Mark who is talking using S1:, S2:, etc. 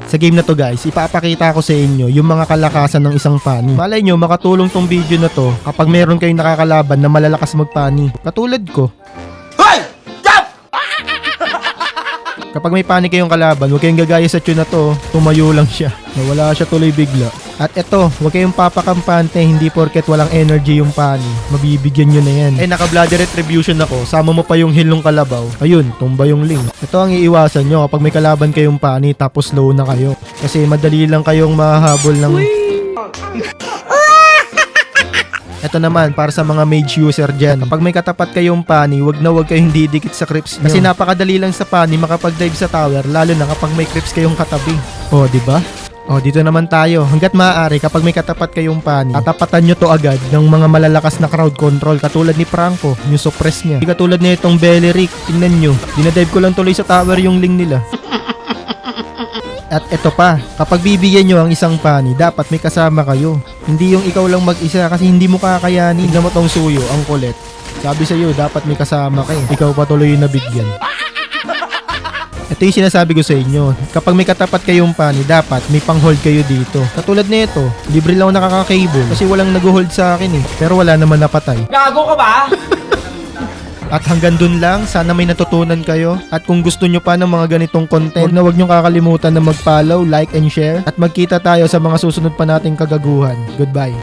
S1: Sa game na to guys, ipapakita ko sa inyo yung mga kalakasan ng isang pani. Malay nyo, makatulong tong video na to kapag meron kayong nakakalaban na malalakas magpani. Katulad ko.
S2: Hoy! Stop!
S1: Kapag may pani kayong kalaban, huwag kayong gagaya sa tune na to, tumayo lang siya. Nawala siya tuloy bigla. At eto, huwag kayong papakampante, hindi porket walang energy yung pani. Mabibigyan nyo na yan. Eh, naka-bloody retribution ako, sama mo pa yung heal ng kalabaw. Ayun, tumba yung link. Ito ang iiwasan nyo kapag may kalaban kayong pani tapos low na kayo. Kasi madali lang kayong mahahabol ng... Ito naman, para sa mga mage user dyan. Kapag may katapat kayong pani, wag kayong didikit sa creeps nyo. Kasi napakadali lang sa pani makapag-dive sa tower, lalo na kapag may creeps kayong katabi. O, diba? O, dito naman tayo. Hanggat maaari, kapag may katapat kayong pani, tatapatan nyo to agad ng mga malalakas na crowd control. Katulad ni Franco, yung suppress niya. Di katulad na itong Beleric. Tingnan nyo, dinadive ko lang tuloy sa tower yung ling nila. At eto pa, kapag bibigyan nyo ang isang pani, dapat may kasama kayo. Hindi yung ikaw lang mag-isa kasi hindi mo kakayanin. Tignan mo tong suyo, ang kulit. Sabi sa'yo, dapat may kasama kayo. Ikaw pa tuloy yung nabigyan. Ito yung sinasabi ko sa inyo. Kapag may katapat kayong pani, dapat may pang-hold kayo dito. Katulad nito, libre lang ako nakaka-cable kasi walang nag-hold sa akin eh. Pero wala naman napatay.
S2: Gago ka ba?
S1: At hanggang dun lang, sana may natutunan kayo. At kung gusto nyo pa ng mga ganitong content, huwag nyo kakalimutan na mag-follow, like, and share. At magkita tayo sa mga susunod pa nating kagaguhan. Goodbye.